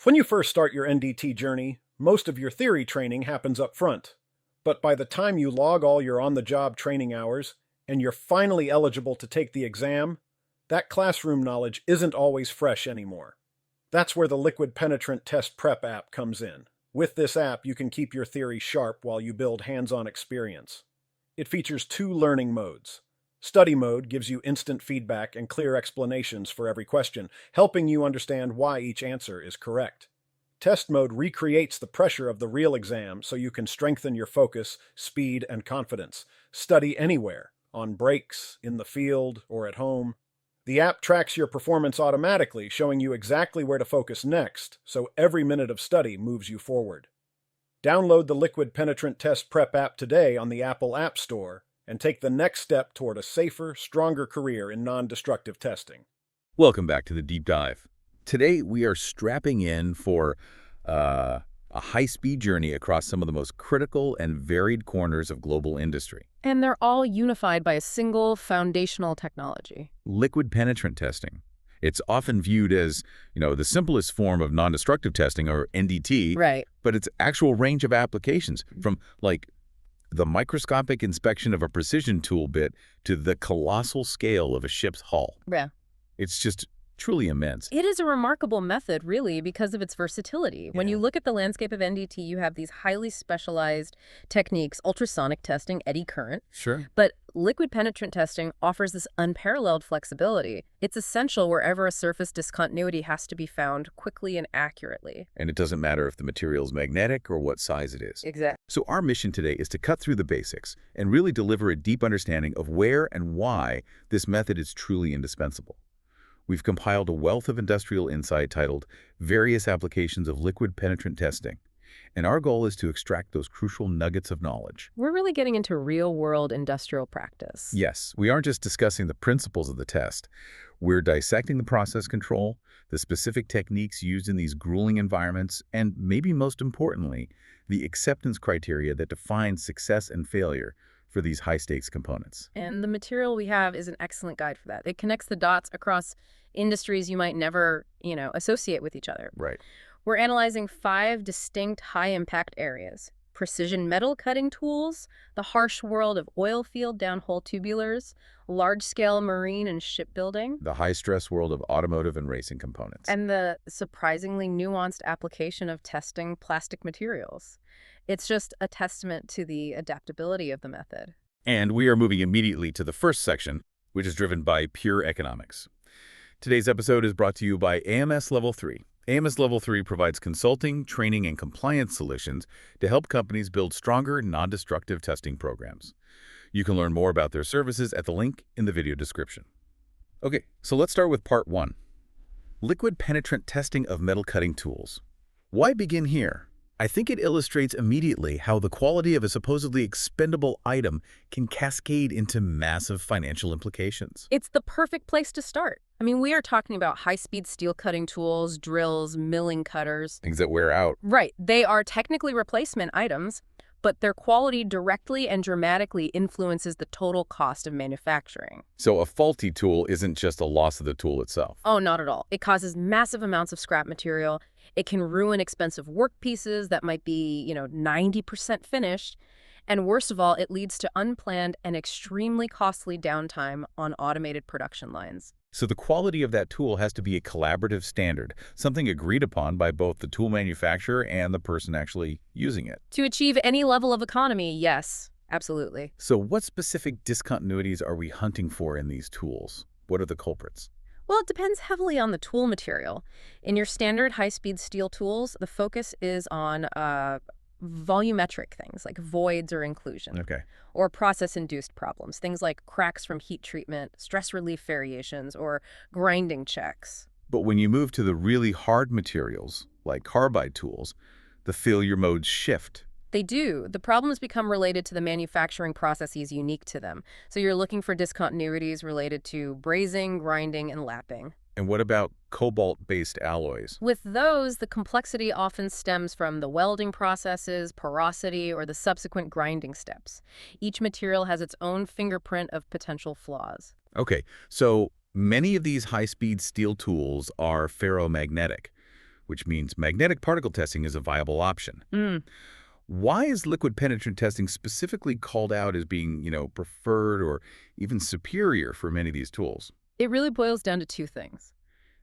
When you first start your NDT journey, most of your theory training happens up front. But by the time you log all your on-the-job training hours and you're finally eligible to take the exam, that classroom knowledge isn't always fresh anymore. That's where the Liquid Penetrant Test Prep app comes in. With this app, you can keep your theory sharp while you build hands-on experience. It features 2 learning modes. Study mode gives you instant feedback and clear explanations for every question, helping you understand why each answer is correct. Test mode recreates the pressure of the real exam so you can strengthen your focus, speed, and confidence. Study anywhere, on breaks, in the field, or at home. The app tracks your performance automatically, showing you exactly where to focus next, so every minute of study moves you forward. Download the Liquid Penetrant Test Prep app today on the Apple App Store and take the next step toward a safer, stronger career in non-destructive testing. Welcome back to the Deep Dive. Today, we are strapping in for a high-speed journey across some of the most critical and varied corners of global industry. And they're all unified by a single foundational technology. Liquid penetrant testing. It's often viewed as, the simplest form of non-destructive testing, or NDT. Right. But its actual range of applications, from, the microscopic inspection of a precision tool bit to the colossal scale of a ship's hull. Yeah. It's just truly immense. It is a remarkable method, really, because of its versatility. When you look at the landscape of NDT, you have these highly specialized techniques, ultrasonic testing, eddy current. Sure. But liquid penetrant testing offers this unparalleled flexibility. It's essential wherever a surface discontinuity has to be found quickly and accurately. And it doesn't matter if the material is magnetic or what size it is. Exactly. So our mission today is to cut through the basics and really deliver a deep understanding of where and why this method is truly indispensable. We've compiled a wealth of industrial insight titled Various Applications of Liquid Penetrant Testing, and our goal is to extract those crucial nuggets of knowledge. We're really getting into real-world industrial practice. Yes, we aren't just discussing the principles of the test. We're dissecting the process control, the specific techniques used in these grueling environments, and maybe most importantly, the acceptance criteria that define success and failure for these high-stakes components. And the material we have is an excellent guide for that. It connects the dots across industries you might never, associate with each other. Right. We're analyzing 5 distinct high-impact areas: precision metal cutting tools, the harsh world of oil field downhole tubulars, large-scale marine and shipbuilding, The high-stress world of automotive and racing components. and the surprisingly nuanced application of testing plastic materials. It's just a testament to the adaptability of the method. And we are moving immediately to the first section, which is driven by pure economics. Today's episode is brought to you by AMS Level 3. AMS Level 3 provides consulting, training, and compliance solutions to help companies build stronger, non-destructive testing programs. You can learn more about their services at the link in the video description. Okay, so let's start with part 1. Liquid penetrant testing of metal cutting tools. Why begin here? I think it illustrates immediately how the quality of a supposedly expendable item can cascade into massive financial implications. It's the perfect place to start. We are talking about high-speed steel cutting tools, drills, milling cutters. Things that wear out. Right. They are technically replacement items, but their quality directly and dramatically influences the total cost of manufacturing. So a faulty tool isn't just a loss of the tool itself. Oh, not at all. It causes massive amounts of scrap material. It can ruin expensive work pieces that might be, 90% finished. And worst of all, it leads to unplanned and extremely costly downtime on automated production lines. So the quality of that tool has to be a collaborative standard, something agreed upon by both the tool manufacturer and the person actually using it. To achieve any level of economy, yes, absolutely. So what specific discontinuities are we hunting for in these tools? What are the culprits? Well, it depends heavily on the tool material. In your standard high-speed steel tools, the focus is on volumetric things like voids or inclusion. Okay. Or process-induced problems, things like cracks from heat treatment, stress relief variations, or grinding checks. But when you move to the really hard materials, like carbide tools, the failure modes shift. They do. The problems become related to the manufacturing processes unique to them. So you're looking for discontinuities related to brazing, grinding, and lapping. And what about cobalt-based alloys? With those, the complexity often stems from the welding processes, porosity, or the subsequent grinding steps. Each material has its own fingerprint of potential flaws. Okay, so many of these high-speed steel tools are ferromagnetic, which means magnetic particle testing is a viable option. Mm. Why is liquid penetrant testing specifically called out as being, preferred or even superior for many of these tools? It really boils down to two things: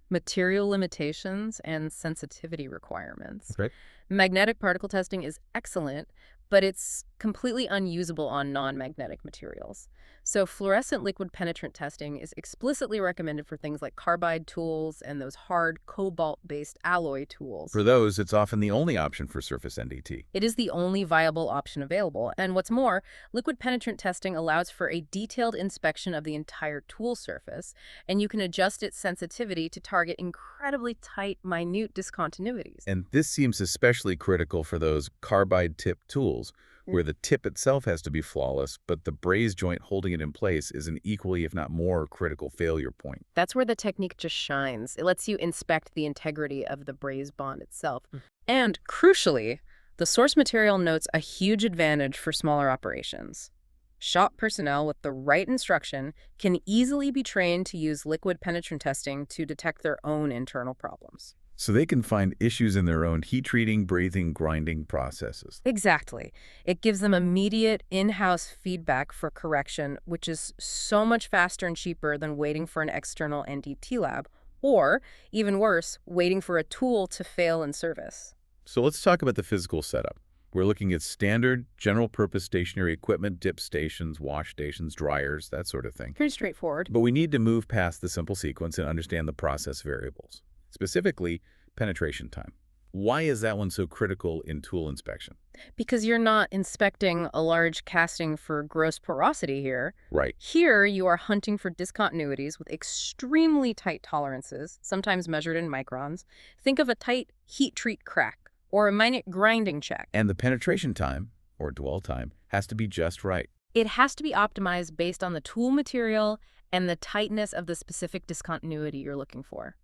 material limitations and sensitivity requirements. Right. Magnetic particle testing is excellent, but it's completely unusable on non-magnetic materials. So fluorescent liquid penetrant testing is explicitly recommended for things like carbide tools and those hard cobalt-based alloy tools. For those, it's often the only option for surface NDT. It is the only viable option available. And what's more, liquid penetrant testing allows for a detailed inspection of the entire tool surface, and you can adjust its sensitivity to target incredibly tight, minute discontinuities. And this seems especially critical for those carbide-tipped tools, where the tip itself has to be flawless, but the braze joint holding it in place is an equally, if not more, critical failure point. That's where the technique just shines. It lets you inspect the integrity of the braze bond itself. And crucially, the source material notes a huge advantage for smaller operations. Shop personnel with the right instruction can easily be trained to use liquid penetrant testing to detect their own internal problems. So they can find issues in their own heat treating, brazing, grinding processes. Exactly. It gives them immediate in-house feedback for correction, which is so much faster and cheaper than waiting for an external NDT lab, or, even worse, waiting for a tool to fail in service. So let's talk about the physical setup. We're looking at standard, general-purpose stationary equipment, dip stations, wash stations, dryers, that sort of thing. Pretty straightforward. But we need to move past the simple sequence and understand the process variables. Specifically, penetration time. Why is that one so critical in tool inspection? Because you're not inspecting a large casting for gross porosity here. Right. Here, you are hunting for discontinuities with extremely tight tolerances, sometimes measured in microns. Think of a tight heat treat crack or a minute grinding check. And the penetration time, or dwell time, has to be just right. It has to be optimized based on the tool material and the tightness of the specific discontinuity you're looking for.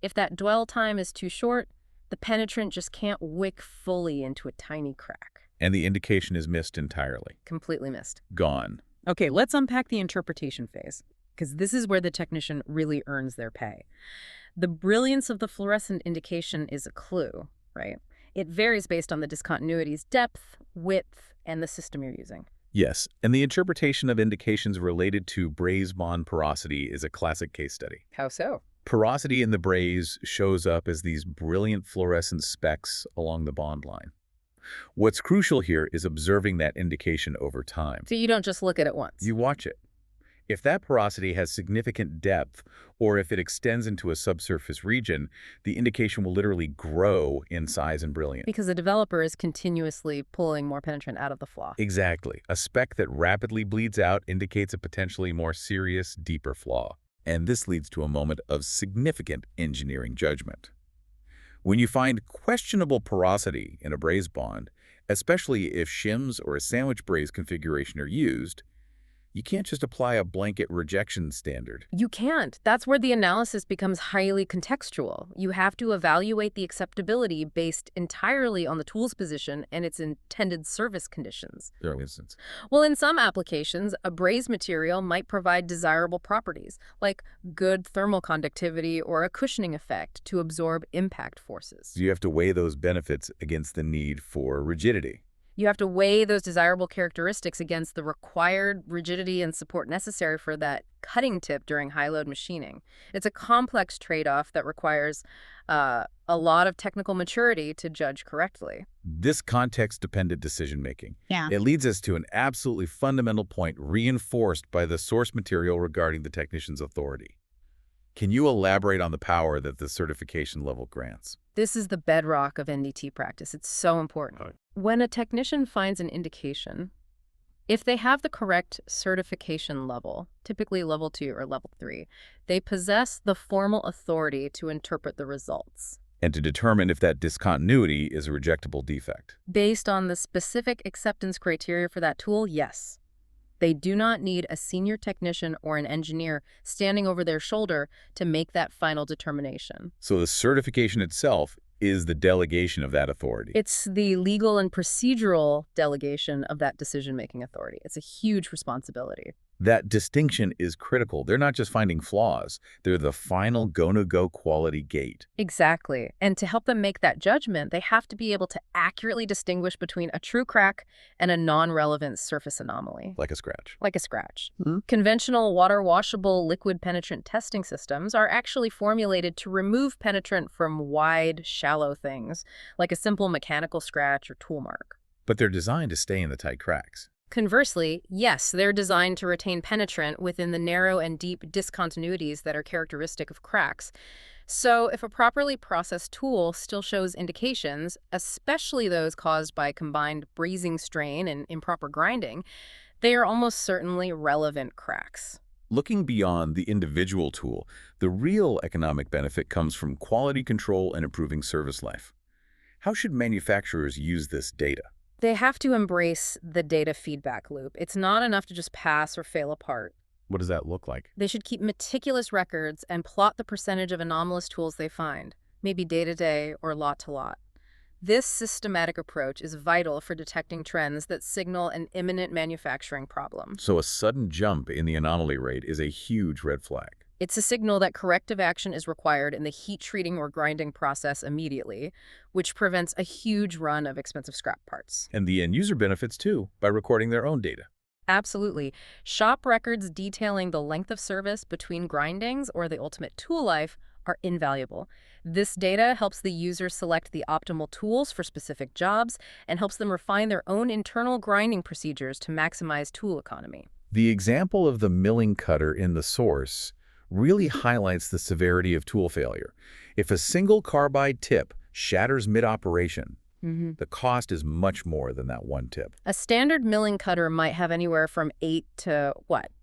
If that dwell time is too short, the penetrant just can't wick fully into a tiny crack. And the indication is missed entirely. Completely missed. Gone. Okay, let's unpack the interpretation phase, because this is where the technician really earns their pay. The brilliance of the fluorescent indication is a clue, right? It varies based on the discontinuity's depth, width, and the system you're using. Yes, and the interpretation of indications related to braze bond porosity is a classic case study. How so? Porosity in the braze shows up as these brilliant fluorescent specks along the bond line. What's crucial here is observing that indication over time. So you don't just look at it once. You watch it. If that porosity has significant depth, or if it extends into a subsurface region, the indication will literally grow in size and brilliance. Because the developer is continuously pulling more penetrant out of the flaw. Exactly. A speck that rapidly bleeds out indicates a potentially more serious, deeper flaw. And this leads to a moment of significant engineering judgment. When you find questionable porosity in a braze bond, especially if shims or a sandwich braze configuration are used, you can't just apply a blanket rejection standard. You can't. That's where the analysis becomes highly contextual. You have to evaluate the acceptability based entirely on the tool's position and its intended service conditions. For instance, Well, in some applications, a braze material might provide desirable properties, like good thermal conductivity or a cushioning effect to absorb impact forces. you have to weigh those benefits against the need for rigidity. You have to weigh those desirable characteristics against the required rigidity and support necessary for that cutting tip during high-load machining. It's a complex trade-off that requires a lot of technical maturity to judge correctly. This context-dependent decision-making. Yeah. It leads us to an absolutely fundamental point reinforced by the source material regarding the technician's authority. Can you elaborate on the power that the certification level grants? This is the bedrock of NDT practice. It's so important. When a technician finds an indication, if they have the correct certification level, typically level 2 or level 3, they possess the formal authority to interpret the results. And to determine if that discontinuity is a rejectable defect. Based on the specific acceptance criteria for that tool, yes. They do not need a senior technician or an engineer standing over their shoulder to make that final determination. So the certification itself is the delegation of that authority. It's the legal and procedural delegation of that decision-making authority. It's a huge responsibility. That distinction is critical. They're not just finding flaws. They're the final go-no-go quality gate. Exactly. And to help them make that judgment, they have to be able to accurately distinguish between a true crack and a non-relevant surface anomaly. Like a scratch. Like a scratch. Hmm? Conventional water-washable liquid penetrant testing systems are actually formulated to remove penetrant from wide, shallow things, like a simple mechanical scratch or tool mark. But they're designed to stay in the tight cracks. Conversely, yes, they're designed to retain penetrant within the narrow and deep discontinuities that are characteristic of cracks. So if a properly processed tool still shows indications, especially those caused by combined brazing strain and improper grinding, they are almost certainly relevant cracks. Looking beyond the individual tool, the real economic benefit comes from quality control and improving service life. How should manufacturers use this data? They have to embrace the data feedback loop. It's not enough to just pass or fail apart. What does that look like? They should keep meticulous records and plot the percentage of anomalous tools they find, maybe day to day or lot to lot. This systematic approach is vital for detecting trends that signal an imminent manufacturing problem. So a sudden jump in the anomaly rate is a huge red flag. It's a signal that corrective action is required in the heat treating or grinding process immediately, which prevents a huge run of expensive scrap parts. And the end user benefits too by recording their own data. Absolutely. Shop records detailing the length of service between grindings or the ultimate tool life are invaluable. This data helps the user select the optimal tools for specific jobs and helps them refine their own internal grinding procedures to maximize tool economy. The example of the milling cutter in the source really highlights the severity of tool failure. If a single carbide tip shatters mid-operation, the cost is much more than that one tip. A standard milling cutter might have anywhere from 8 to,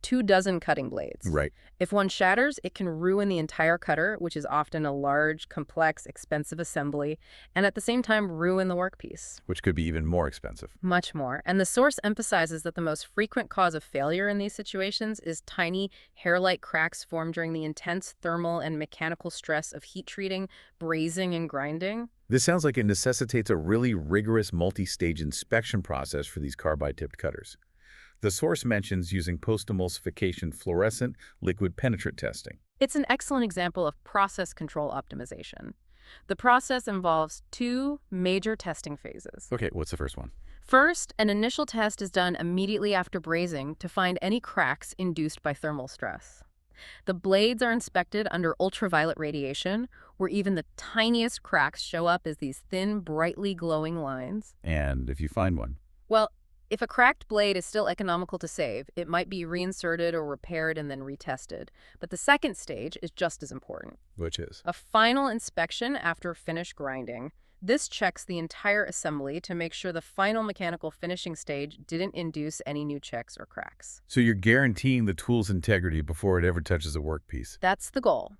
2 dozen cutting blades. Right. If one shatters, it can ruin the entire cutter, which is often a large, complex, expensive assembly, and at the same time ruin the workpiece. Which could be even more expensive. Much more. And the source emphasizes that the most frequent cause of failure in these situations is tiny, hair-like cracks formed during the intense thermal and mechanical stress of heat treating, brazing, and grinding. This sounds like it necessitates a really rigorous multi-stage inspection process for these carbide-tipped cutters. The source mentions using post-emulsification fluorescent liquid penetrant testing. It's an excellent example of process control optimization. The process involves 2 major testing phases. Okay, what's the first one? First, an initial test is done immediately after brazing to find any cracks induced by thermal stress. The blades are inspected under ultraviolet radiation, where even the tiniest cracks show up as these thin, brightly glowing lines. And if you find one? Well, if a cracked blade is still economical to save, it might be reinserted or repaired and then retested. But the second stage is just as important. Which is? A final inspection after finished grinding. This checks the entire assembly to make sure the final mechanical finishing stage didn't induce any new checks or cracks. So you're guaranteeing the tool's integrity before it ever touches a workpiece. That's the goal.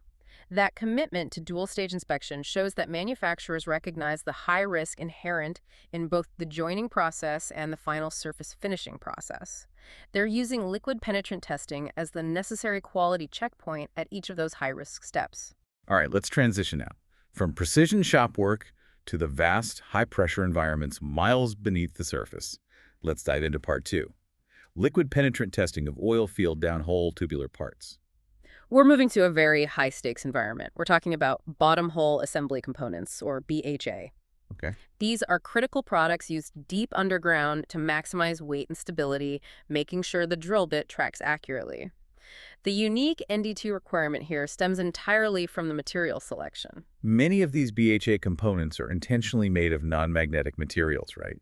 That commitment to dual-stage inspection shows that manufacturers recognize the high risk inherent in both the joining process and the final surface finishing process. They're using liquid penetrant testing as the necessary quality checkpoint at each of those high-risk steps. All right, let's transition now. From precision shop work to the vast, high-pressure environments miles beneath the surface. Let's dive into part 2. Liquid penetrant testing of oil field downhole tubular parts. We're moving to a very high-stakes environment. We're talking about bottom hole assembly components, or BHA. Okay. These are critical products used deep underground to maximize weight and stability, making sure the drill bit tracks accurately. The unique NDT requirement here stems entirely from the material selection. Many of these BHA components are intentionally made of non-magnetic materials, right?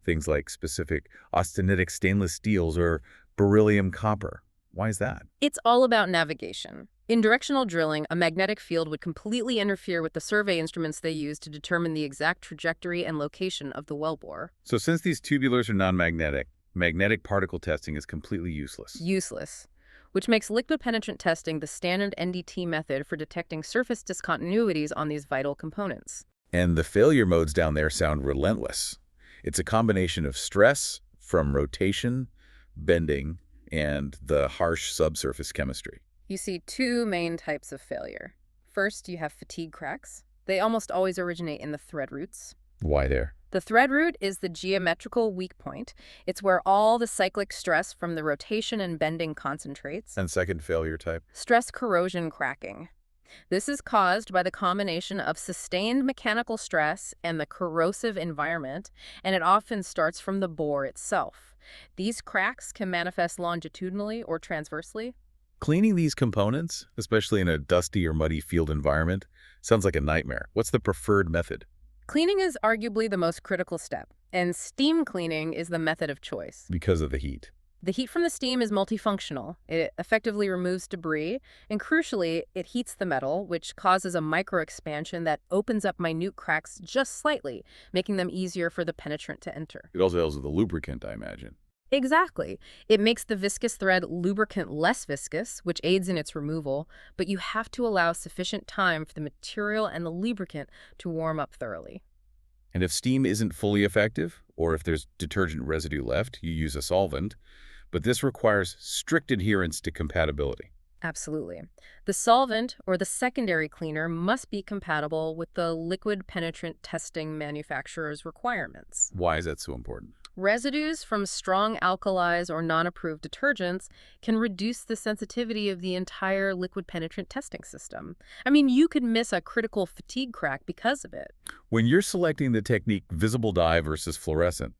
Things like specific austenitic stainless steels or beryllium copper. Why is that? It's all about navigation. In directional drilling, a magnetic field would completely interfere with the survey instruments they use to determine the exact trajectory and location of the wellbore. So since these tubulars are non-magnetic, magnetic particle testing is completely useless. Useless. Which makes liquid penetrant testing the standard NDT method for detecting surface discontinuities on these vital components. And the failure modes down there sound relentless. It's a combination of stress from rotation, bending, and the harsh subsurface chemistry. You see 2 main types of failure. First, you have fatigue cracks. They almost always originate in the thread roots. Why there? The thread root is the geometrical weak point. It's where all the cyclic stress from the rotation and bending concentrates. And second failure type? Stress corrosion cracking. This is caused by the combination of sustained mechanical stress and the corrosive environment, and it often starts from the bore itself. These cracks can manifest longitudinally or transversely. Cleaning these components, especially in a dusty or muddy field environment, sounds like a nightmare. What's the preferred method? Cleaning is arguably the most critical step, and steam cleaning is the method of choice. Because of the heat. The heat from the steam is multifunctional. It effectively removes debris, and crucially, it heats the metal, which causes a microexpansion that opens up minute cracks just slightly, making them easier for the penetrant to enter. It also helps with the lubricant, I imagine. Exactly. It makes the viscous thread lubricant less viscous, which aids in its removal, but you have to allow sufficient time for the material and the lubricant to warm up thoroughly. And if steam isn't fully effective, or if there's detergent residue left, you use a solvent. But this requires strict adherence to compatibility. Absolutely. The solvent, or the secondary cleaner, must be compatible with the Liquid Penetrant Testing manufacturer's requirements. Why is that so important? Residues from strong alkalis or non-approved detergents can reduce the sensitivity of the entire liquid penetrant testing system. I mean, you could miss a critical fatigue crack because of it. When you're selecting the technique visible dye versus fluorescent,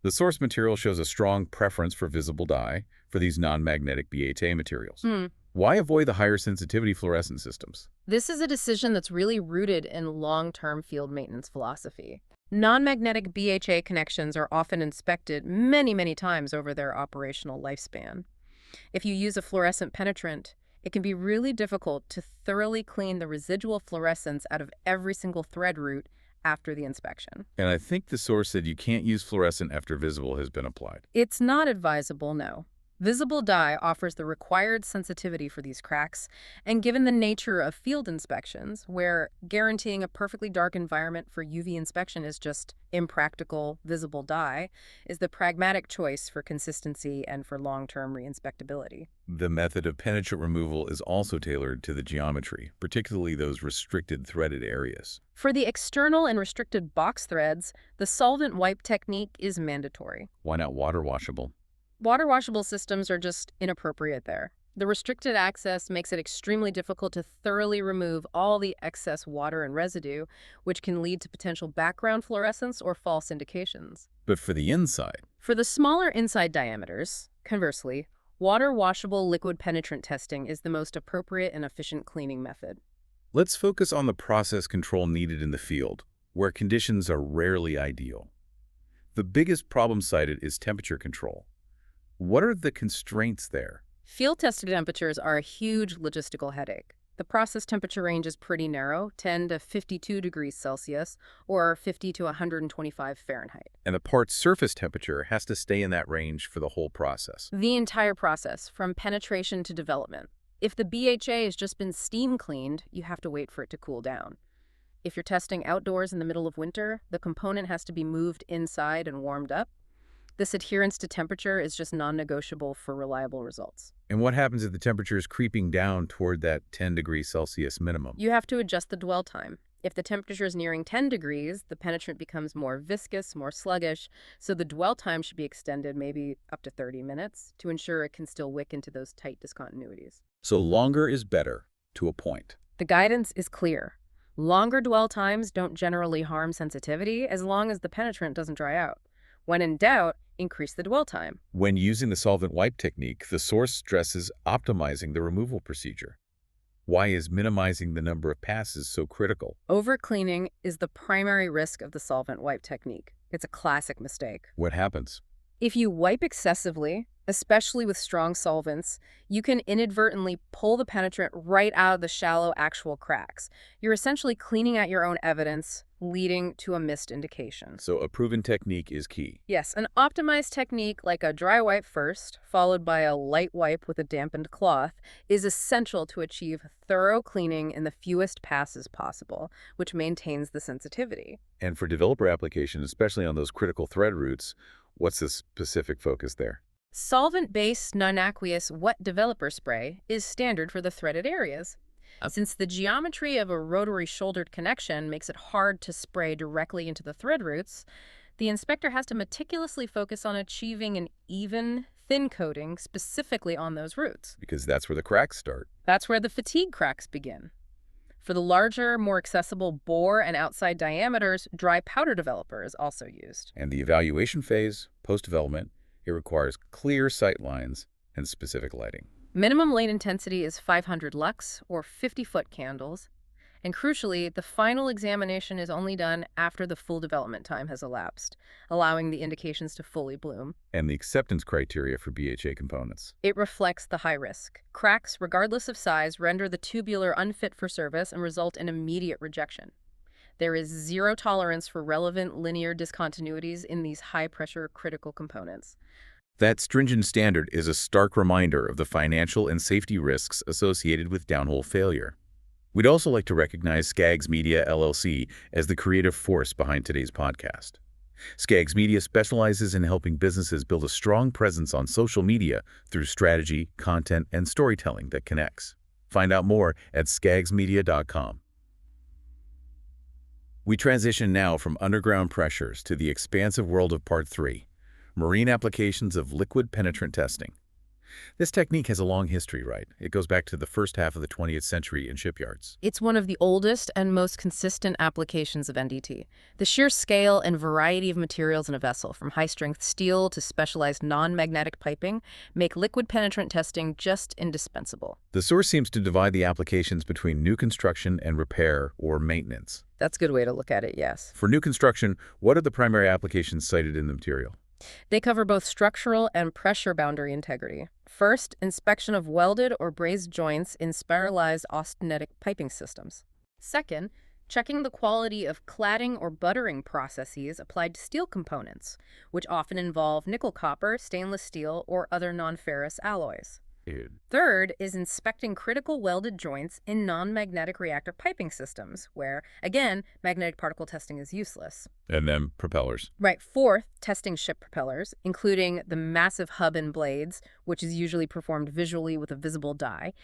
the source material shows a strong preference for visible dye for these non-magnetic BHA materials. Why avoid the higher sensitivity fluorescent systems? This is a decision that's really rooted in long-term field maintenance philosophy. Non-magnetic BHA connections are often inspected many times over their operational lifespan. If you use a fluorescent penetrant, it can be really difficult to thoroughly clean the residual fluorescence out of every single thread root after the inspection. And I think the source said you can't use fluorescent after visible has been applied. It's not advisable, no. Visible dye offers the required sensitivity for these cracks, and given the nature of field inspections, where guaranteeing a perfectly dark environment for UV inspection is just impractical, visible dye is the pragmatic choice for consistency and for long-term reinspectability. The method of penetrant removal is also tailored to the geometry, particularly those restricted threaded areas. For the external and restricted box threads, the solvent wipe technique is mandatory. Why not water washable? Water washable systems are just inappropriate there. The restricted access makes it extremely difficult to thoroughly remove all the excess water and residue, which can lead to potential background fluorescence or false indications. But for the inside? For the smaller inside diameters, conversely, water washable liquid penetrant testing is the most appropriate and efficient cleaning method. Let's focus on the process control needed in the field, where conditions are rarely ideal. The biggest problem cited is temperature control. What are the constraints there? Field-tested temperatures are a huge logistical headache. The process temperature range is pretty narrow, 10 to 52 degrees Celsius, or 50 to 125 Fahrenheit. And the part's surface temperature has to stay in that range for the whole process. The entire process, from penetration to development. If the BHA has just been steam cleaned, you have to wait for it to cool down. If you're testing outdoors in the middle of winter, the component has to be moved inside and warmed up. This adherence to temperature is just non-negotiable for reliable results. And what happens if the temperature is creeping down toward that 10 degrees Celsius minimum? You have to adjust the dwell time. If the temperature is nearing 10 degrees, the penetrant becomes more viscous, more sluggish, so the dwell time should be extended maybe up to 30 minutes to ensure it can still wick into those tight discontinuities. So longer is better, to a point. The guidance is clear. Longer dwell times don't generally harm sensitivity as long as the penetrant doesn't dry out. When in doubt, increase the dwell time. When using the solvent wipe technique, the source stresses optimizing the removal procedure. Why is minimizing the number of passes so critical? Overcleaning is the primary risk of the solvent wipe technique. It's a classic mistake. What happens? If you wipe excessively, especially with strong solvents, you can inadvertently pull the penetrant right out of the shallow actual cracks. You're essentially cleaning out your own evidence, leading to a missed indication. So a proven technique is key. Yes, an optimized technique like a dry wipe first, followed by a light wipe with a dampened cloth, is essential to achieve thorough cleaning in the fewest passes possible, which maintains the sensitivity. And for developer application, especially on those critical thread routes, what's the specific focus there? Solvent-based non-aqueous wet developer spray is standard for the threaded areas. Since the geometry of a rotary shouldered connection makes it hard to spray directly into the thread roots, the inspector has to meticulously focus on achieving an even, thin coating specifically on those roots. Because that's where the cracks start. That's where the fatigue cracks begin. For the larger, more accessible bore and outside diameters, dry powder developer is also used. And the evaluation phase, post-development, it requires clear sight lines and specific lighting. Minimum lane intensity is 500 lux, or 50-foot candles. And crucially, the final examination is only done after the full development time has elapsed, allowing the indications to fully bloom. And the acceptance criteria for BHA components. It reflects the high risk. Cracks, regardless of size, render the tubular unfit for service and result in immediate rejection. There is zero tolerance for relevant linear discontinuities in these high-pressure critical components. That stringent standard is a stark reminder of the financial and safety risks associated with downhole failure. We'd also like to recognize Skaggs Media, LLC as the creative force behind today's podcast. Skaggs Media specializes in helping businesses build a strong presence on social media through strategy, content, and storytelling that connects. Find out more at skaggsmedia.com. We transition now from underground pressures to the expansive world of Part 3, marine applications of liquid penetrant testing. This technique has a long history, right? It goes back to the first half of the 20th century in shipyards. It's one of the oldest and most consistent applications of NDT. The sheer scale and variety of materials in a vessel, from high-strength steel to specialized non-magnetic piping, make liquid penetrant testing just indispensable. The source seems to divide the applications between new construction and repair or maintenance. That's a good way to look at it, yes. For new construction, what are the primary applications cited in the material? They cover both structural and pressure boundary integrity. First, inspection of welded or brazed joints in spiralized austenitic piping systems. Second, checking the quality of cladding or buttering processes applied to steel components, which often involve nickel copper, stainless steel, or other non-ferrous alloys. Third is inspecting critical welded joints in non-magnetic reactor piping systems, where, again, magnetic particle testing is useless. And then propellers. Right. Fourth, testing ship propellers, including the massive hub and blades, which is usually performed visually with a visible dye.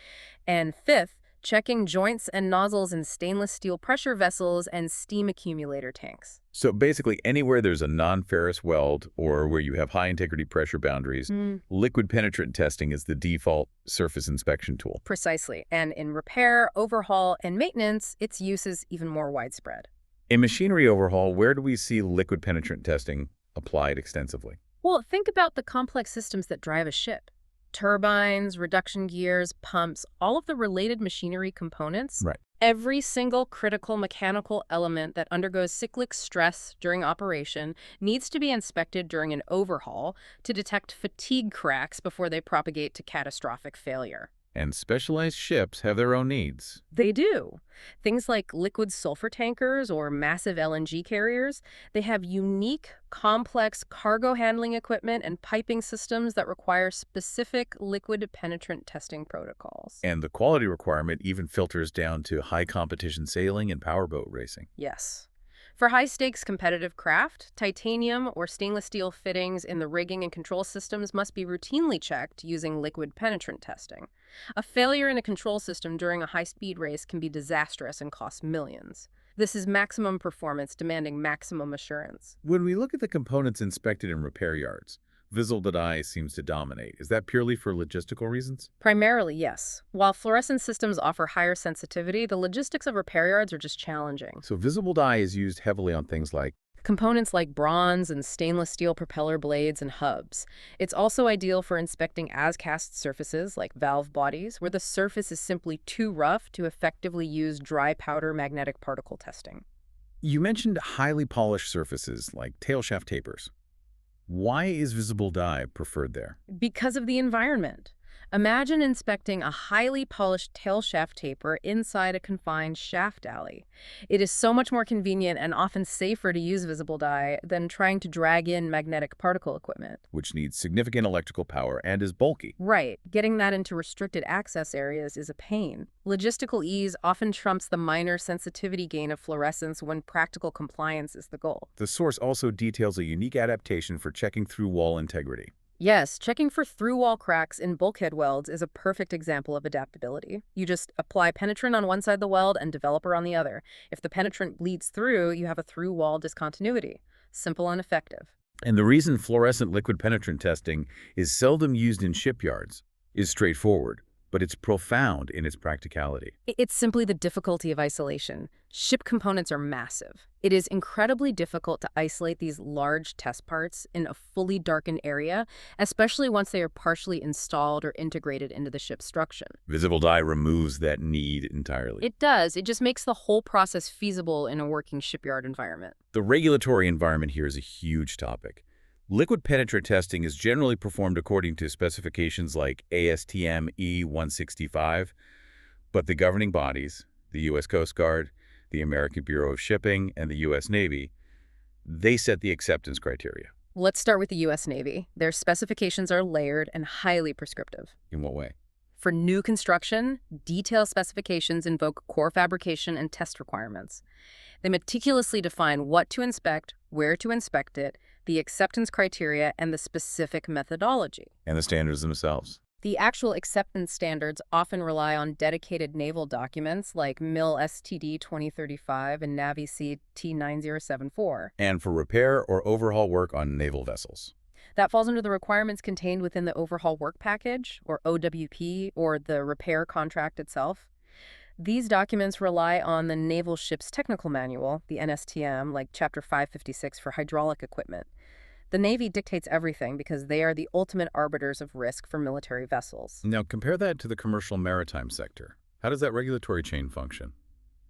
And fifth, checking joints and nozzles in stainless steel pressure vessels and steam accumulator tanks. So basically anywhere there's a non-ferrous weld or where you have high-integrity pressure boundaries, liquid penetrant testing is the default surface inspection tool. Precisely. And in repair, overhaul, and maintenance, its use is even more widespread. In machinery overhaul, where do we see liquid penetrant testing applied extensively? Well, think about the complex systems that drive a ship. Turbines, reduction gears, pumps, all of the related machinery components. Right. Every single critical mechanical element that undergoes cyclic stress during operation needs to be inspected during an overhaul to detect fatigue cracks before they propagate to catastrophic failure. And specialized ships have their own needs. They do. Things like liquid sulfur tankers or massive LNG carriers, they have unique, complex cargo handling equipment and piping systems that require specific liquid penetrant testing protocols. And the quality requirement even filters down to high-competition sailing and powerboat racing. Yes. For high-stakes competitive craft, titanium or stainless steel fittings in the rigging and control systems must be routinely checked using liquid penetrant testing. A failure in a control system during a high-speed race can be disastrous and cost millions. This is maximum performance demanding maximum assurance. When we look at the components inspected in repair yards, visible dye seems to dominate. Is that purely for logistical reasons? Primarily, yes. While fluorescent systems offer higher sensitivity, the logistics of repair yards are just challenging. So visible dye is used heavily on things like components like bronze and stainless steel propeller blades and hubs. It's also ideal for inspecting as-cast surfaces like valve bodies, where the surface is simply too rough to effectively use dry powder magnetic particle testing. You mentioned highly polished surfaces like tailshaft tapers. Why is visible dye preferred there? Because of the environment. Imagine inspecting a highly polished tailshaft taper inside a confined shaft alley. It is so much more convenient and often safer to use visible dye than trying to drag in magnetic particle equipment. Which needs significant electrical power and is bulky. Right. Getting that into restricted access areas is a pain. Logistical ease often trumps the minor sensitivity gain of fluorescence when practical compliance is the goal. The source also details a unique adaptation for checking through wall integrity. Yes, checking for through-wall cracks in bulkhead welds is a perfect example of adaptability. You just apply penetrant on one side of the weld and developer on the other. If the penetrant bleeds through, you have a through-wall discontinuity. Simple and effective. And the reason fluorescent liquid penetrant testing is seldom used in shipyards is straightforward, but it's profound in its practicality. It's simply the difficulty of isolation. Ship components are massive. It is incredibly difficult to isolate these large test parts in a fully darkened area, especially once they are partially installed or integrated into the ship's structure. Visible dye removes that need entirely. It does. It just makes the whole process feasible in a working shipyard environment. The regulatory environment here is a huge topic. Liquid penetrant testing is generally performed according to specifications like ASTM E165, but the governing bodies, the U.S. Coast Guard, the American Bureau of Shipping, and the U.S. Navy, they set the acceptance criteria. Let's start with the U.S. Navy. Their specifications are layered and highly prescriptive. In what way? For new construction, detailed specifications invoke core fabrication and test requirements. They meticulously define what to inspect, where to inspect it, the acceptance criteria, and the specific methodology. And the standards themselves. The actual acceptance standards often rely on dedicated naval documents like MIL STD 2035 and Navi C T9074. And for repair or overhaul work on naval vessels. That falls under the requirements contained within the Overhaul Work Package, or OWP, or the repair contract itself. These documents rely on the Naval Ship's Technical Manual, the NSTM, like Chapter 556 for hydraulic equipment. The Navy dictates everything because they are the ultimate arbiters of risk for military vessels. Now compare that to the commercial maritime sector. How does that regulatory chain function?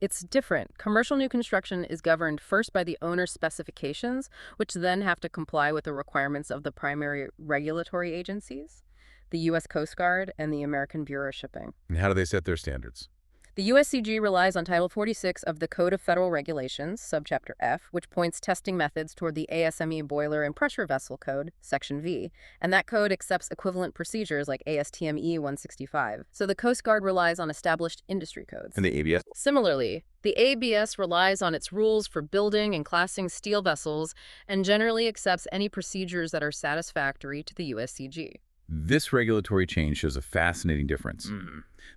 It's different. Commercial new construction is governed first by the owner's specifications, which then have to comply with the requirements of the primary regulatory agencies, the U.S. Coast Guard and the American Bureau of Shipping. And how do they set their standards? The USCG relies on Title 46 of the Code of Federal Regulations, Subchapter F, which points testing methods toward the ASME Boiler and Pressure Vessel Code, Section V, and that code accepts equivalent procedures like ASTM E165. So the Coast Guard relies on established industry codes. And the ABS? Similarly, the ABS relies on its rules for building and classing steel vessels and generally accepts any procedures that are satisfactory to the USCG. This regulatory chain shows a fascinating difference.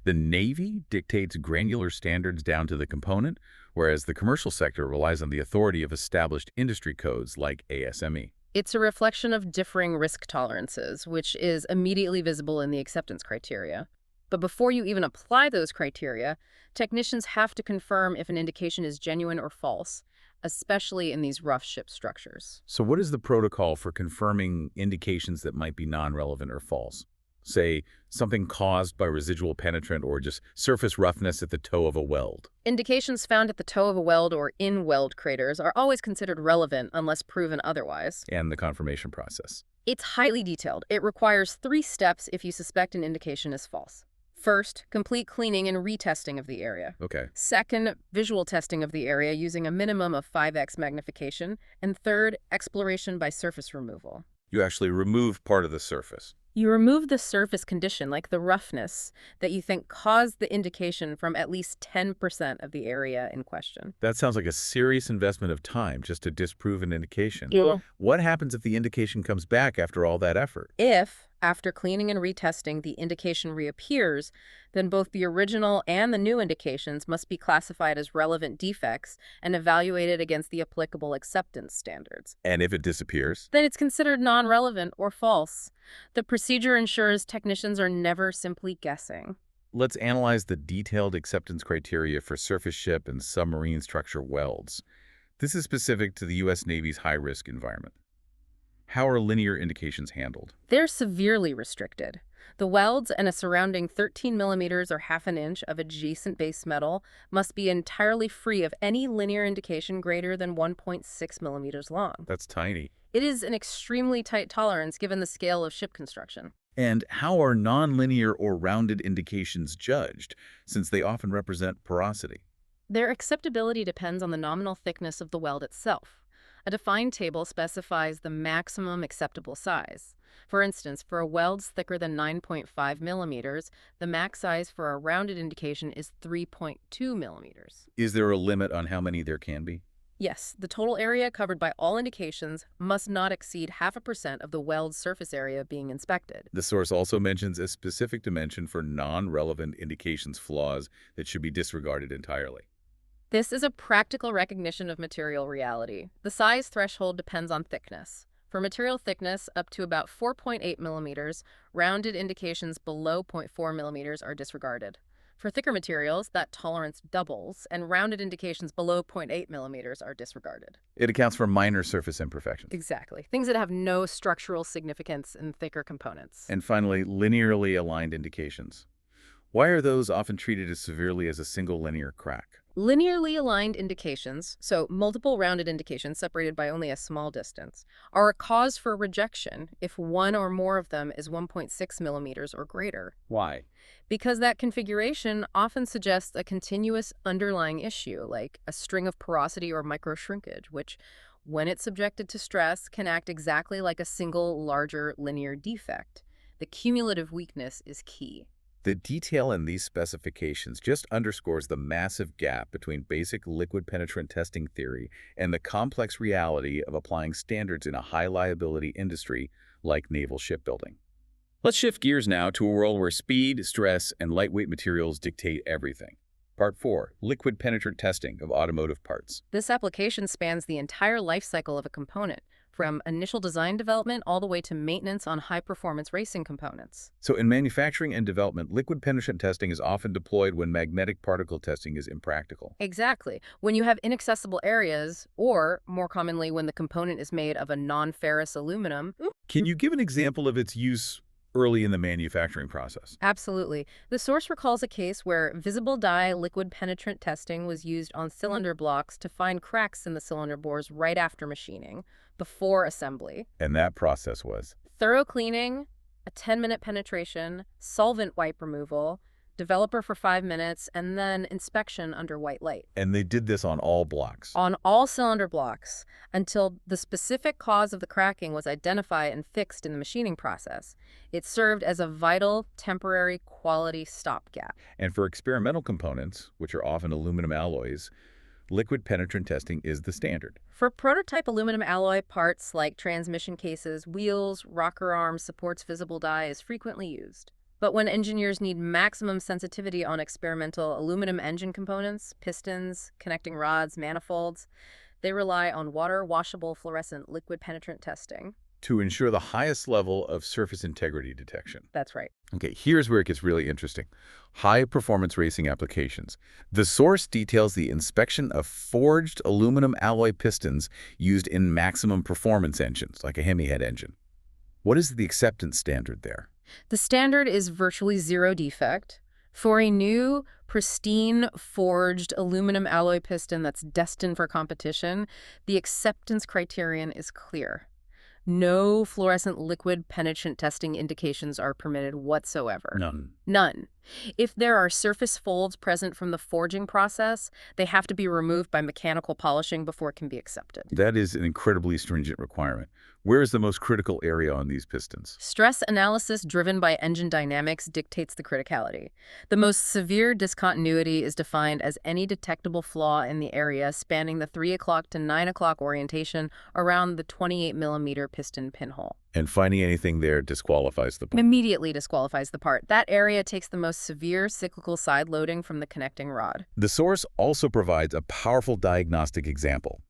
The Navy dictates granular standards down to the component, whereas the commercial sector relies on the authority of established industry codes like ASME. It's a reflection of differing risk tolerances, which is immediately visible in the acceptance criteria. But before you even apply those criteria, technicians have to confirm if an indication is genuine or false, especially in these rough ship structures. So what is the protocol for confirming indications that might be non-relevant or false? Say, something caused by residual penetrant or just surface roughness at the toe of a weld. Indications found at the toe of a weld or in weld craters are always considered relevant unless proven otherwise. And the confirmation process. It's highly detailed. It requires 3 steps if you suspect an indication is false. First, complete cleaning and retesting of the area. Okay. Second, visual testing of the area using a minimum of 5x magnification. And third, exploration by surface removal. You actually remove part of the surface. You remove the surface condition, like the roughness, that you think caused the indication from at least 10% of the area in question. That sounds like a serious investment of time just to disprove an indication. Yeah. What happens if the indication comes back after all that effort? If, after cleaning and retesting, the indication reappears, then both the original and the new indications must be classified as relevant defects and evaluated against the applicable acceptance standards. And if it disappears? Then it's considered non-relevant or false. The procedure ensures technicians are never simply guessing. Let's analyze the detailed acceptance criteria for surface ship and submarine structure welds. This is specific to the U.S. Navy's high-risk environment. How are linear indications handled? They're severely restricted. The welds and a surrounding 13 millimeters or half an inch of adjacent base metal must be entirely free of any linear indication greater than 1.6 millimeters long. That's tiny. It is an extremely tight tolerance given the scale of ship construction. And how are nonlinear or rounded indications judged, since they often represent porosity? Their acceptability depends on the nominal thickness of the weld itself. A defined table specifies the maximum acceptable size. For instance, for a welds thicker than 9.5 millimeters, the max size for a rounded indication is 3.2 millimeters. Is there a limit on how many there can be? Yes, the total area covered by all indications must not exceed 0.5% of the weld's surface area being inspected. The source also mentions a specific dimension for non-relevant indications flaws that should be disregarded entirely. This is a practical recognition of material reality. The size threshold depends on thickness. For material thickness up to about 4.8 millimeters, rounded indications below 0.4 millimeters are disregarded. For thicker materials, that tolerance doubles, and rounded indications below 0.8 millimeters are disregarded. It accounts for minor surface imperfections. Exactly. Things that have no structural significance in thicker components. And finally, linearly aligned indications. Why are those often treated as severely as a single linear crack? Linearly aligned indications, so multiple rounded indications separated by only a small distance, are a cause for rejection if one or more of them is 1.6 millimeters or greater. Why? Because that configuration often suggests a continuous underlying issue, like a string of porosity or microshrinkage, which, when it's subjected to stress, can act exactly like a single larger linear defect. The cumulative weakness is key. The detail in these specifications just underscores the massive gap between basic liquid penetrant testing theory and the complex reality of applying standards in a high-liability industry like naval shipbuilding. Let's shift gears now to a world where speed, stress, and lightweight materials dictate everything. Part 4. Liquid Penetrant Testing of Automotive Parts. This application spans the entire life cycle of a component, from initial design development all the way to maintenance on high-performance racing components. So in manufacturing and development, liquid penetrant testing is often deployed when magnetic particle testing is impractical. Exactly. When you have inaccessible areas, or, more commonly, when the component is made of a non-ferrous aluminum. Can you give an example of its use early in the manufacturing process? Absolutely. The source recalls a case where visible dye liquid penetrant testing was used on cylinder blocks to find cracks in the cylinder bores right after machining, before assembly. And that process was? Thorough cleaning, a 10-minute penetration, solvent wipe removal, developer for 5 minutes, and then inspection under white light. And they did this on all blocks? On all cylinder blocks, until the specific cause of the cracking was identified and fixed in the machining process. It served as a vital, temporary quality stopgap. And for experimental components, which are often aluminum alloys, liquid penetrant testing is the standard. For prototype aluminum alloy parts like transmission cases, wheels, rocker arms, supports, visible dye is frequently used. But when engineers need maximum sensitivity on experimental aluminum engine components, pistons, connecting rods, manifolds, they rely on water-washable fluorescent liquid penetrant testing. To ensure the highest level of surface integrity detection. That's right. Okay, here's where it gets really interesting. High-performance racing applications. The source details the inspection of forged aluminum alloy pistons used in maximum performance engines, like a Hemi-head engine. What is the acceptance standard there? The standard is virtually zero defect. For a new, pristine, forged aluminum alloy piston that's destined for competition, the acceptance criterion is clear. No fluorescent liquid penetrant testing indications are permitted whatsoever. None. None. If there are surface folds present from the forging process, they have to be removed by mechanical polishing before it can be accepted. That is an incredibly stringent requirement. Where is the most critical area on these pistons? Stress analysis driven by engine dynamics dictates the criticality. The most severe discontinuity is defined as any detectable flaw in the area spanning the 3 o'clock to 9 o'clock orientation around the 28-millimeter piston pinhole. And finding anything there disqualifies the part. Immediately disqualifies the part. That area takes the most severe cyclical side loading from the connecting rod. The source also provides a powerful diagnostic example.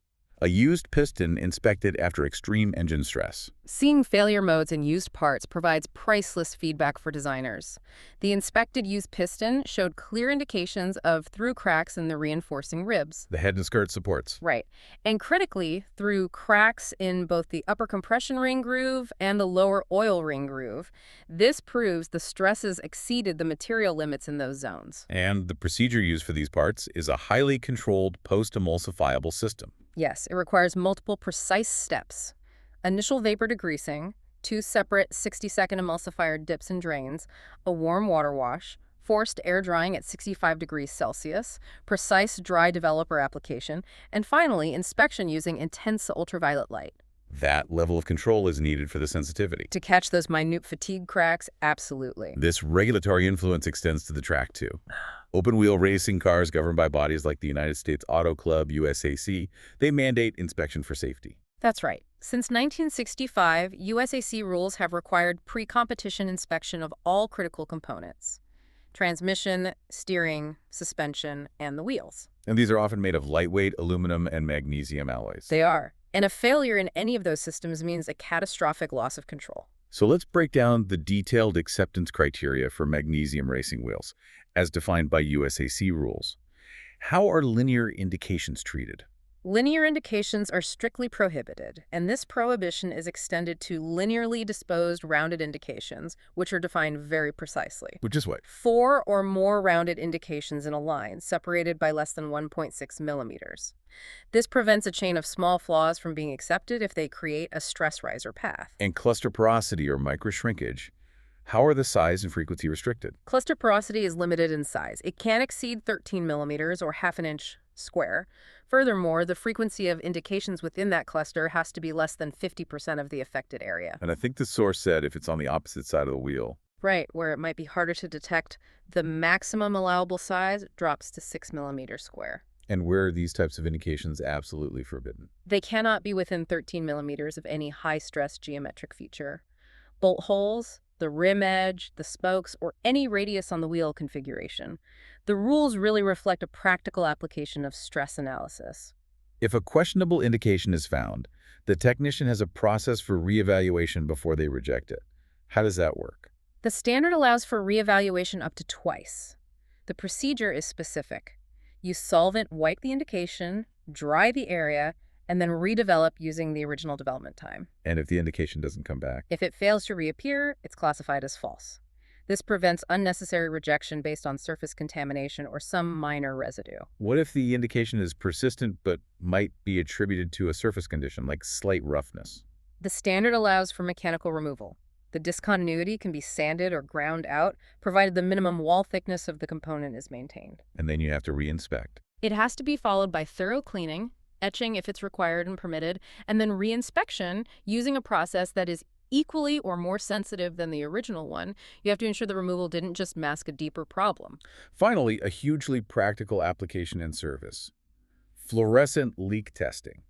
A used piston inspected after extreme engine stress. Seeing failure modes in used parts provides priceless feedback for designers. The inspected used piston showed clear indications of through cracks in the reinforcing ribs. The head and skirt supports. Right. And critically, through cracks in both the upper compression ring groove and the lower oil ring groove. This proves the stresses exceeded the material limits in those zones. And the procedure used for these parts is a highly controlled post-emulsifiable system. Yes, it requires multiple precise steps. Initial vapor degreasing, 2 separate 60-second emulsifier dips and drains, a warm water wash, forced air drying at 65 degrees Celsius, precise dry developer application, and finally, inspection using intense ultraviolet light. That level of control is needed for the sensitivity. To catch those minute fatigue cracks, absolutely. This regulatory influence extends to the track, too. Open-wheel racing cars governed by bodies like the United States Auto Club, USAC, they mandate inspection for safety. That's right. Since 1965, USAC rules have required pre-competition inspection of all critical components: transmission, steering, suspension, and the wheels. And these are often made of lightweight aluminum and magnesium alloys. They are. And a failure in any of those systems means a catastrophic loss of control. So let's break down the detailed acceptance criteria for magnesium racing wheels, as defined by USAC rules. How are linear indications treated? Linear indications are strictly prohibited, and this prohibition is extended to linearly disposed rounded indications, which are defined very precisely. Which is what? 4 or more rounded indications in a line, separated by less than 1.6 millimeters. This prevents a chain of small flaws from being accepted if they create a stress riser path. And cluster porosity or microshrinkage, how are the size and frequency restricted? Cluster porosity is limited in size. It can't exceed 13 millimeters or half an inch square. Furthermore, the frequency of indications within that cluster has to be less than 50% of the affected area. And I think the source said if it's on the opposite side of the wheel. Right, where it might be harder to detect, the maximum allowable size drops to 6 millimeters square. And where are these types of indications absolutely forbidden? They cannot be within 13 millimeters of any high-stress geometric feature. Bolt holes, the rim edge, the spokes, or any radius on the wheel configuration. The rules really reflect a practical application of stress analysis. If a questionable indication is found, the technician has a process for reevaluation before they reject it. How does that work? The standard allows for reevaluation up to twice. The procedure is specific. Use solvent, wipe the indication, dry the area, and then redevelop using the original development time. And if the indication doesn't come back? If it fails to reappear, it's classified as false. This prevents unnecessary rejection based on surface contamination or some minor residue. What if the indication is persistent but might be attributed to a surface condition, like slight roughness? The standard allows for mechanical removal. The discontinuity can be sanded or ground out, provided the minimum wall thickness of the component is maintained. And then you have to reinspect. It has to be followed by thorough cleaning, etching if it's required and permitted, and then reinspection using a process that is equally or more sensitive than the original one. You have to ensure the removal didn't just mask a deeper problem. Finally, a hugely practical application and service: fluorescent leak testing.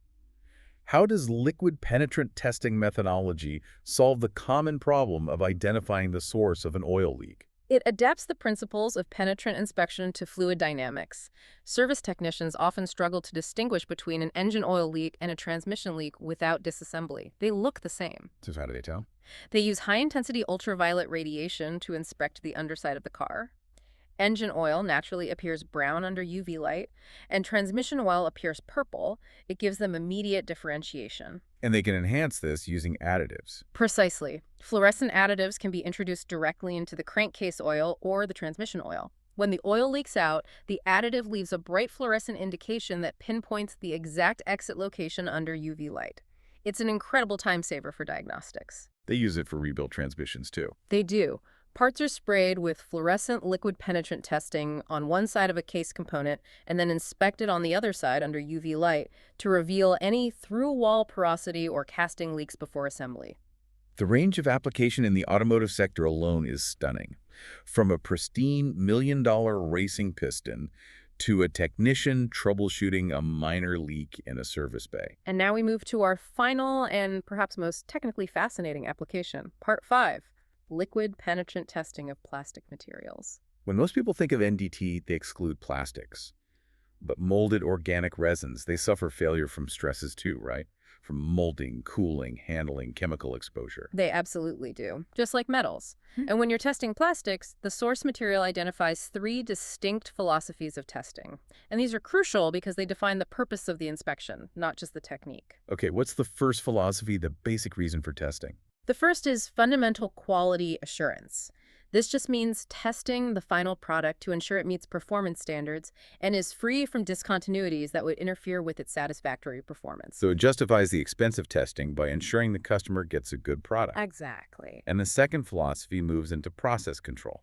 How does liquid penetrant testing methodology solve the common problem of identifying the source of an oil leak? It adapts the principles of penetrant inspection to fluid dynamics. Service technicians often struggle to distinguish between an engine oil leak and a transmission leak without disassembly. They look the same. So how do they tell? They use high-intensity ultraviolet radiation to inspect the underside of the car. Engine oil naturally appears brown under UV light, and transmission oil appears purple. It gives them immediate differentiation. And they can enhance this using additives. Precisely. Fluorescent additives can be introduced directly into the crankcase oil or the transmission oil. When the oil leaks out, the additive leaves a bright fluorescent indication that pinpoints the exact exit location under UV light. It's an incredible time saver for diagnostics. They use it for rebuilt transmissions too. They do. Parts are sprayed with fluorescent liquid penetrant testing on one side of a case component and then inspected on the other side under UV light to reveal any through-wall porosity or casting leaks before assembly. The range of application in the automotive sector alone is stunning. From a pristine million-dollar racing piston to a technician troubleshooting a minor leak in a service bay. And now we move to our final and perhaps most technically fascinating application, Part 5. Liquid penetrant testing of plastic materials. When most people think of NDT, they exclude plastics. But molded organic resins, they suffer failure from stresses too, right? From molding, cooling, handling, chemical exposure. They absolutely do, just like metals. And when you're testing plastics, the source material identifies 3 distinct philosophies of testing. And these are crucial because they define the purpose of the inspection, not just the technique. Okay, what's the first philosophy, the basic reason for testing? The first is fundamental quality assurance. This just means testing the final product to ensure it meets performance standards and is free from discontinuities that would interfere with its satisfactory performance. So it justifies the expensive testing by ensuring the customer gets a good product. Exactly. And the second philosophy moves into process control.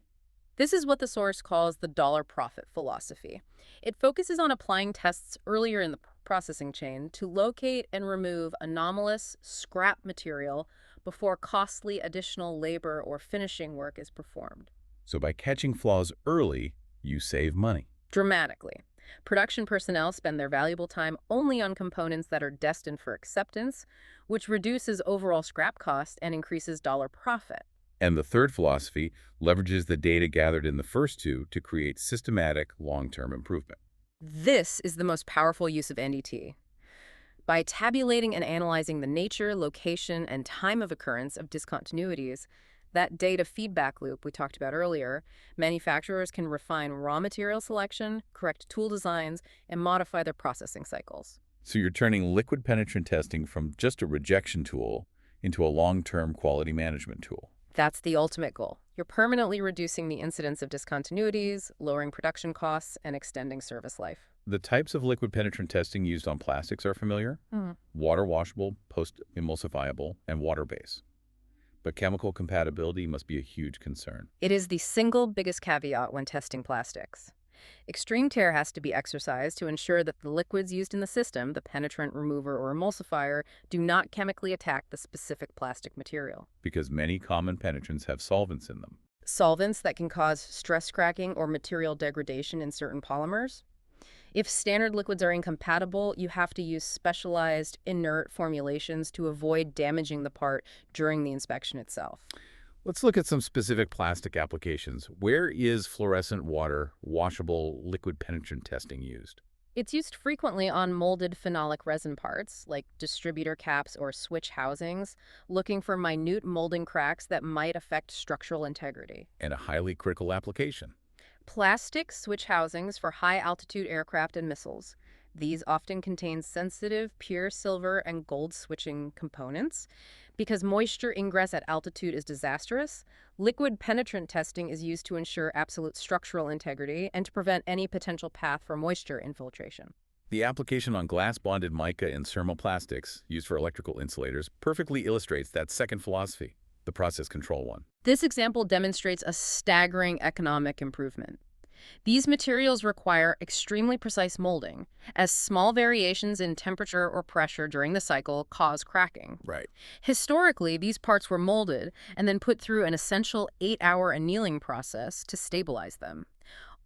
This is what the source calls the dollar profit philosophy. It focuses on applying tests earlier in the processing chain to locate and remove anomalous scrap material before costly additional labor or finishing work is performed. So by catching flaws early, You save money. Dramatically. Production personnel spend their valuable time only on components that are destined for acceptance, which reduces overall scrap cost and increases dollar profit. And the third philosophy leverages the data gathered in the first two to create systematic, long-term improvement. This is the most powerful use of NDT. By tabulating and analyzing the nature, location, and time of occurrence of discontinuities, that data feedback loop we talked about earlier, manufacturers can refine raw material selection, correct tool designs, and modify their processing cycles. So you're turning liquid penetrant testing from just a rejection tool into a long-term quality management tool. That's the ultimate goal. You're permanently reducing the incidence of discontinuities, lowering production costs, and extending service life. The types of liquid penetrant testing used on plastics are familiar: water washable, post-emulsifiable, and water-based. But chemical compatibility must be a huge concern. It is the single biggest caveat when testing plastics. Extreme care has to be exercised to ensure that the liquids used in the system, the penetrant, remover, or emulsifier, do not chemically attack the specific plastic material. Because many common penetrants have solvents in them. Solvents that can cause stress cracking or material degradation in certain polymers. If standard liquids are incompatible, you have to use specialized inert formulations to avoid damaging the part during the inspection itself. Let's look at some specific plastic applications. Where is fluorescent water washable liquid penetrant testing used? It's used frequently on molded phenolic resin parts, like distributor caps or switch housings, looking for minute molding cracks that might affect structural integrity. And a highly critical application. Plastic switch housings for high-altitude aircraft and missiles. These often contain sensitive, pure silver and gold switching components. Because moisture ingress at altitude is disastrous, liquid penetrant testing is used to ensure absolute structural integrity and to prevent any potential path for moisture infiltration. The application on glass-bonded mica and thermoplastics used for electrical insulators perfectly illustrates that second philosophy, the process control one. This example demonstrates a staggering economic improvement. These materials require extremely precise molding, as small variations in temperature or pressure during the cycle cause cracking. Right. Historically, these parts were molded and then put through an essential 8-hour annealing process to stabilize them.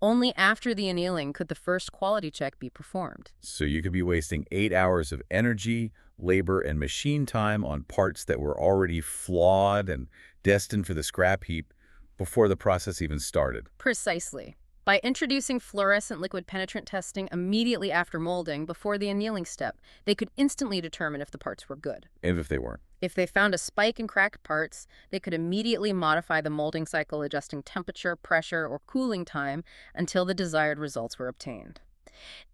Only after the annealing could the first quality check be performed. So you could be wasting 8 hours of energy, labor, and machine time on parts that were already flawed and destined for the scrap heap before the process even started. Precisely. By introducing fluorescent liquid penetrant testing immediately after molding before the annealing step, they could instantly determine if the parts were good. And if they weren't? If they found a spike in cracked parts, they could immediately modify the molding cycle, adjusting temperature, pressure, or cooling time until the desired results were obtained.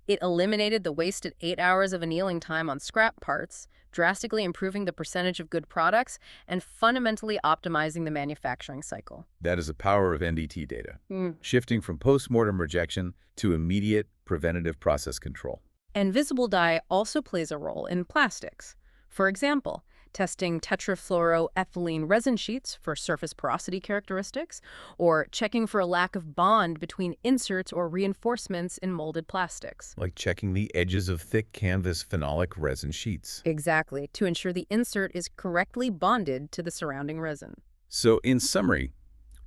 It eliminated the wasted 8 hours of annealing time on scrap parts, drastically improving the percentage of good products and fundamentally optimizing the manufacturing cycle. That is the power of NDT data, shifting from post-mortem rejection to immediate preventative process control. And visible dye also plays a role in plastics. For example, testing tetrafluoroethylene resin sheets for surface porosity characteristics, or checking for a lack of bond between inserts or reinforcements in molded plastics. Like checking the edges of thick canvas phenolic resin sheets. Exactly, to ensure the insert is correctly bonded to the surrounding resin. So, in summary,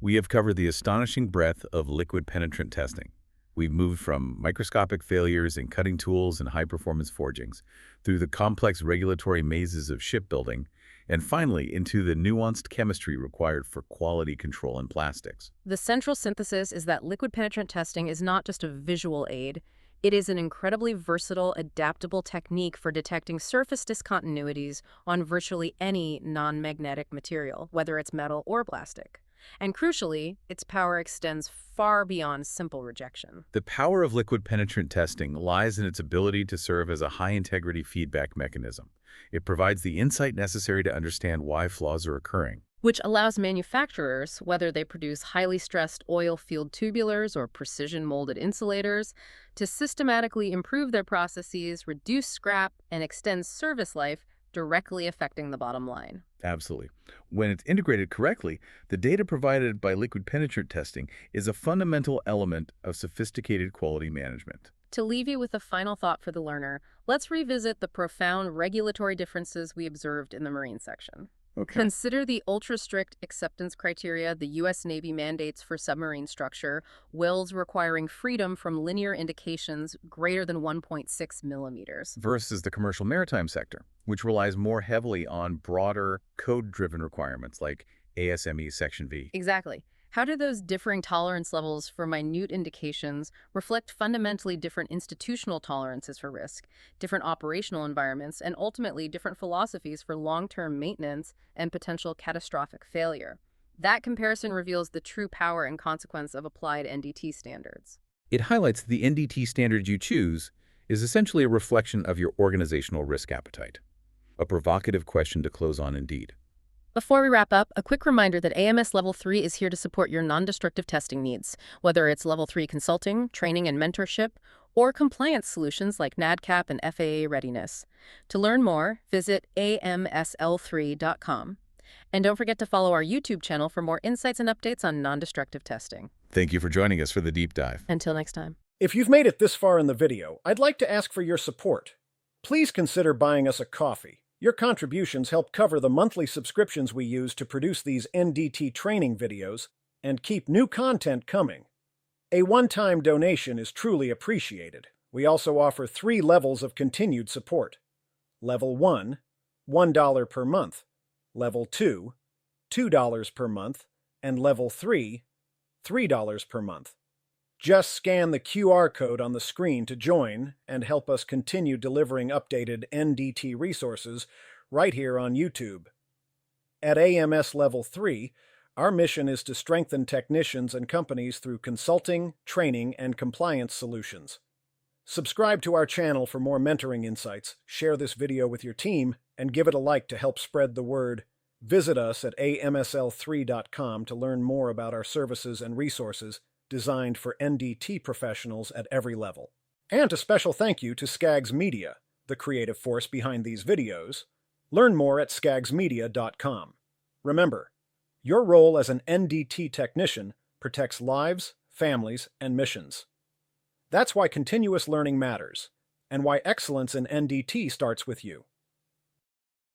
we have covered the astonishing breadth of liquid penetrant testing. We've moved from microscopic failures in cutting tools and high-performance forgings, through the complex regulatory mazes of shipbuilding, and finally into the nuanced chemistry required for quality control in plastics. The central synthesis is that liquid penetrant testing is not just a visual aid. It is an incredibly versatile, adaptable technique for detecting surface discontinuities on virtually any non-magnetic material, whether it's metal or plastic. And crucially, its power extends far beyond simple rejection. The power of liquid penetrant testing lies in its ability to serve as a high-integrity feedback mechanism. It provides the insight necessary to understand why flaws are occurring, which allows manufacturers, whether they produce highly stressed oil-filled tubulars or precision-molded insulators, to systematically improve their processes, reduce scrap, and extend service life, directly affecting the bottom line. Absolutely. When it's integrated correctly, the data provided by liquid penetrant testing is a fundamental element of sophisticated quality management. To leave you with a final thought for the learner, let's revisit the profound regulatory differences we observed in the marine section. Okay. Consider the ultra-strict acceptance criteria the U.S. Navy mandates for submarine structure, welds requiring freedom from linear indications greater than 1.6 millimeters. Versus the commercial maritime sector, which relies more heavily on broader code-driven requirements like ASME Section V. Exactly. How do those differing tolerance levels for minute indications reflect fundamentally different institutional tolerances for risk, different operational environments, and ultimately different philosophies for long-term maintenance and potential catastrophic failure? That comparison reveals the true power and consequence of applied NDT standards. It highlights that the NDT standard you choose is essentially a reflection of your organizational risk appetite. A provocative question to close on indeed. Before we wrap up, a quick reminder that AMS Level 3 is here to support your non-destructive testing needs, whether it's Level 3 consulting, training and mentorship, or compliance solutions like NADCAP and FAA readiness. To learn more, visit amsl3.com. And don't forget to follow our YouTube channel for more insights and updates on non-destructive testing. Thank you for joining us for the deep dive. Until next time. If you've made it this far in the video, I'd like to ask for your support. Please consider buying us a coffee. Your contributions help cover the monthly subscriptions we use to produce these NDT training videos and keep new content coming. A one-time donation is truly appreciated. We also offer 3 levels of continued support. Level 1, $1 per month. Level 2, $2 per month. And Level 3, $3 per month. Just scan the QR code on the screen to join and help us continue delivering updated NDT resources right here on YouTube. At AMS Level 3, our mission is to strengthen technicians and companies through consulting, training, and compliance solutions. Subscribe to our channel for more mentoring insights, share this video with your team, and give it a like to help spread the word. Visit us at amsl3.com to learn more about our services and resources designed for NDT professionals at every level. And a special thank you to Skaggs Media, the creative force behind these videos. Learn more at skaggsmedia.com. Remember, your role as an NDT technician protects lives, families, and missions. That's why continuous learning matters, and why excellence in NDT starts with you.